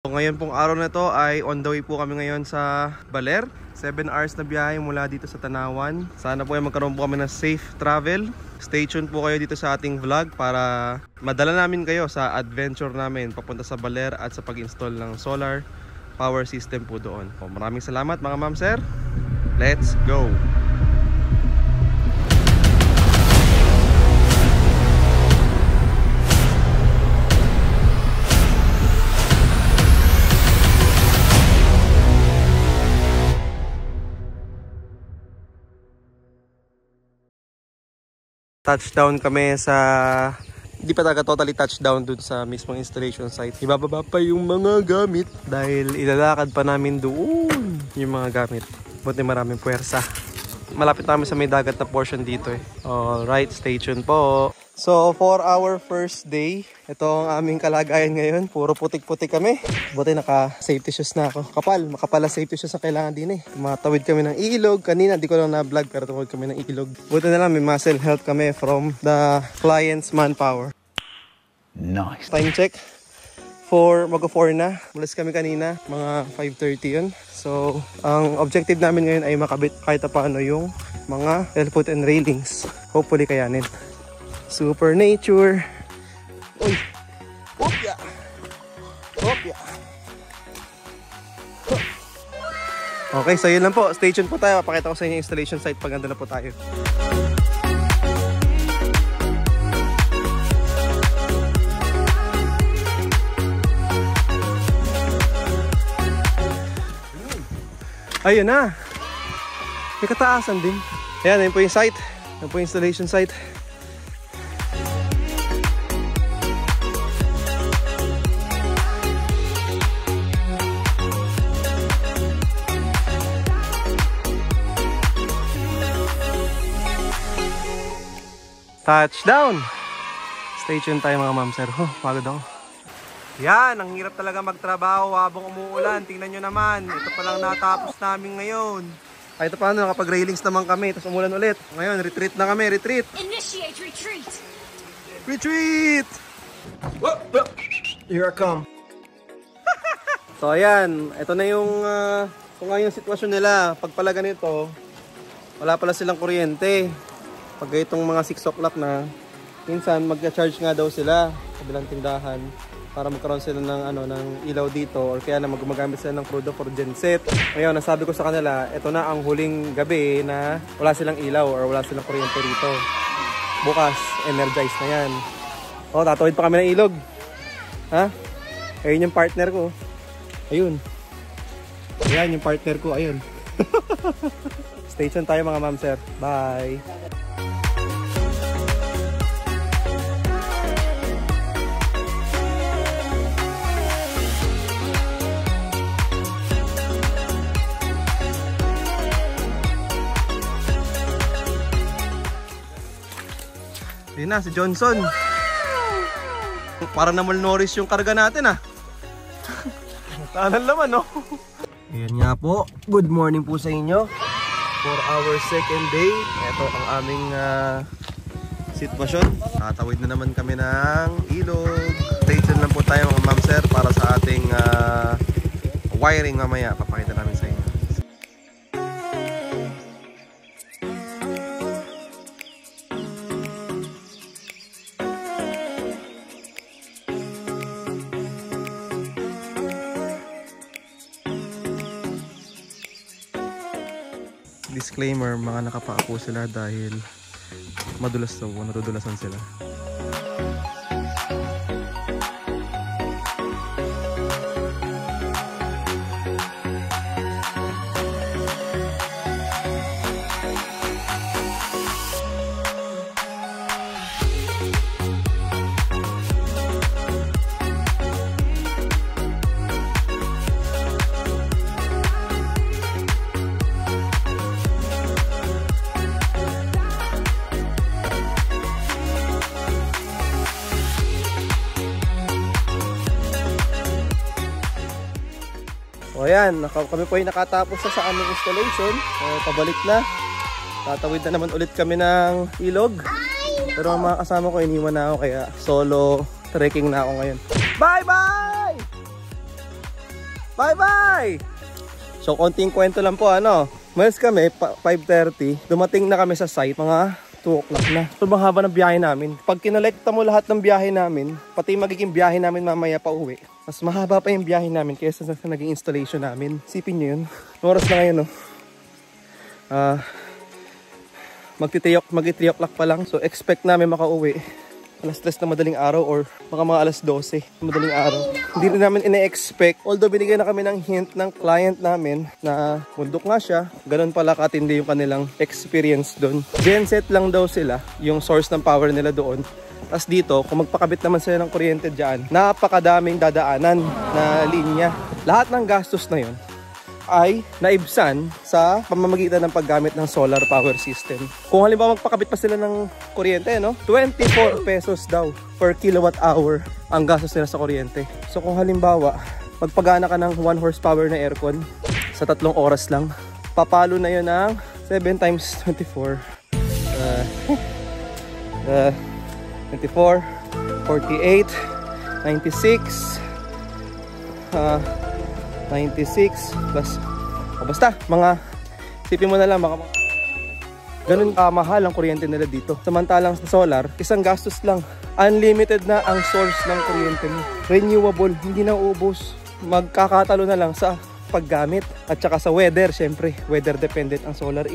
So, ngayon pong araw na to ay on the way po kami ngayon sa Baler. 7 hours na biyahe mula dito sa Tanawan. Sana po ay magkaroon po kami ng safe travel. Stay tuned po kayo dito sa ating vlog para madala namin kayo sa adventure namin papunta sa Baler at sa pag-install ng solar power system po doon. So, maraming salamat mga ma'am sir. Let's go! Touchdown kami sa... Hindi pa talaga totally touchdown dun sa mismong installation site. Ibababa pa yung mga gamit dahil ilalakad pa namin doon yung mga gamit. Buti maraming puwersa. Malapit namin sa may dagat na portion dito eh. Alright, stay tuned po. So for our first day, ito ang aming kalagayan ngayon. Puro putik-putik kami. Buti naka-safety shoes na ako. Makapal na safety shoes na kailangan din eh. Matawid kami ng ilog. Kanina, di ko lang na-vlog pero tumawid kami ng ilog. Buti na lang, may muscle help kami from the client's manpower. Nice. Time check. Mag-4 na. Malas kami kanina. Mga 5:30 yun. So, ang objective namin ngayon ay makabit kahit paano yung mga L-foot and railings. Hopefully kayanin. Super nature. Uy. Opya. Opya. Okay, so yun lang po. Stay tuned po tayo. Papakita ko sa inyo yung installation site pag nandun na po tayo. Ayun na. May kataasan din. Ayan, ayun po yung site. Ayun po yung installation site. Touchdown! Stay tuned tayo mga ma'am sir. Pagod ako. Yan, ang hirap talaga magtrabaho habang umuulan. Tingnan nyo naman, ito pa lang natapos namin ngayon. Kahit paano, kapag railings naman kami, tapos umulan ulit. Ngayon, retreat na kami, retreat! Initiate retreat! Retreat! Here I come. So ayan, ito na yung kung nga yung sitwasyon nila. Pag pala ganito, wala pala silang kuryente. Pag itong mga 6 o'clock na, minsan mag-charge nga daw sila sa bilang tindahan para magkaroon sila ng ilaw dito or kaya na gumagamit sila ng crudo for genset. Ngayon, nasabi ko sa kanila, ito na ang huling gabi na wala silang ilaw or wala silang kuryente rito. Bukas, energized na yan. Tatawid pa kami ng ilog. Ha? Ayun yung partner ko. Ayun. Ayan yung partner ko. Ayun. Stay tuned tayo mga ma'am sir. Bye! Yun na, si Johnson. Parang na-malnourished yung karga natin ah. Tanan naman no. Ayan nga po. Good morning po sa inyo. For our second day. Ito ang aming sitwasyon. Tatawid na naman kami ng ilog. Stay tuned lang po tayo mga ma'am sir para sa ating wiring mamaya. Papakita namin sa inyo. Disclaimer, mga nakapaapo sila dahil madulas daw, natudulasan sila. O ayan, kami po ay nakatapos na sa aming installation. Pabalik na. Tatawid na naman ulit kami ng ilog. Pero ang mga kasama ko iniwan na ako kaya solo trekking na ako ngayon. Bye bye! Bye-bye! So, konting kwento lang po, ano. Malis kami, 5:30. Dumating na kami sa site, mga 2 o'clock na. Sobrang haba ng biyahe namin. Pag kinolekta mo lahat ng biyahe namin, pati magiging biyahe namin mamaya pa uwi, mas mahaba pa yung biyahe namin kaysa sa naging installation namin. Sipin nyo yun. Oras na ngayon, no? Mag-3 o'clock pa lang. So, expect namin makauwi alas 3 na madaling araw or mga alas 12 na madaling araw. Hindi rin namin ina-expect. Although binigay na kami ng hint ng client namin na bundok nga siya, ganun pala katindi yung kanilang experience doon. Genset lang daw sila, yung source ng power nila doon. Tapos dito, kung magpakabit naman sila ng kuryente dyan, napakadaming dadaanan na linya. Lahat ng gastos na yun ay naibsan sa pamamagitan ng paggamit ng solar power system. Kung halimbawa magpakabit pa sila ng kuryente, no? 24 pesos daw per kilowatt hour ang gastos nila sa kuryente. So kung halimbawa magpagana ka ng 1 horsepower na aircon sa 3 oras lang, papalo na yun ng 7 times 24. 24, 48, 96, 96 plus basta mga sipin mo na lang ganun kamahal ang kuryente nila dito. Samantalang sa solar, isang gastos lang, unlimited na ang source ng kuryente mo, renewable, hindi na uubos, magkakatalo na lang sa paggamit at saka sa weather. Syempre weather dependent ang solar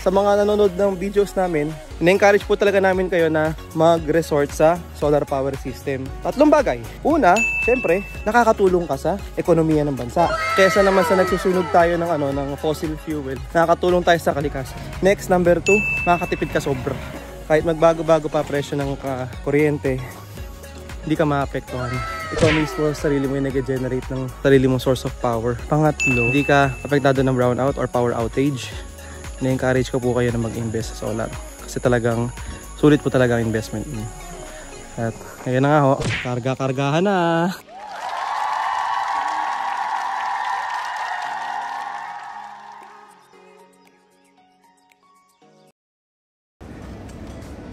Sa mga nanonood ng videos namin, ina-encourage po talaga namin kayo na mag-resort sa solar power system. 3 bagay. Una, syempre, nakakatulong ka sa ekonomiya ng bansa. Kesa naman sa nagsusunog tayo ng ng fossil fuel, nakakatulong tayo sa kalikasan. Next, number 2, makakatipid ka sobra. Kahit magbago-bago pa presyo ng kuryente, hindi ka maapektuhan. Ikaw mismo, sarili mo yung nag-generate ng sarili mong source of power. Pangatlo, hindi ka apektado ng brownout or power outage. Na-encourage ko po kayo na mag-invest sa solar. Kasi talagang sulit po talaga ang investment niyo. At ngayon na nga ho, karga-kargahan na.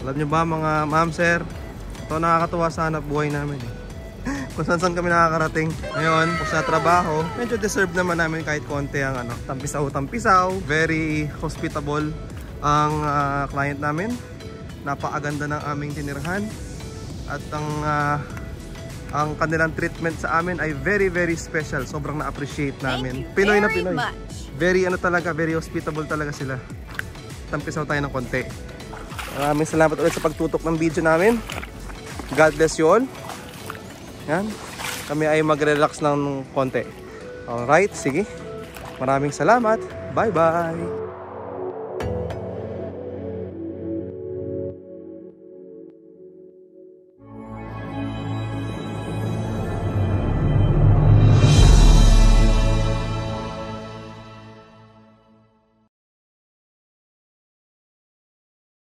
Alam nyo ba mga ma'am, sir? Ito nakakatuwa sana buhay namin kung saan kami nakakarating. Ngayon, kung sa trabaho, medyo deserve naman namin kahit konti ang tampisaw-tampisaw. Very hospitable ang client namin. Napakaganda ng aming tinirhan. At ang kanilang treatment sa amin ay very special. Sobrang na-appreciate namin. Pinoy na Pinoy. Very very hospitable talaga sila. Tampisaw tayo ng konti. Maraming salamat ulit sa pagtutok ng video namin. God bless you all. Yan. Kami ay mag-relax ng konti. Alright, sige. Maraming salamat. Bye-bye.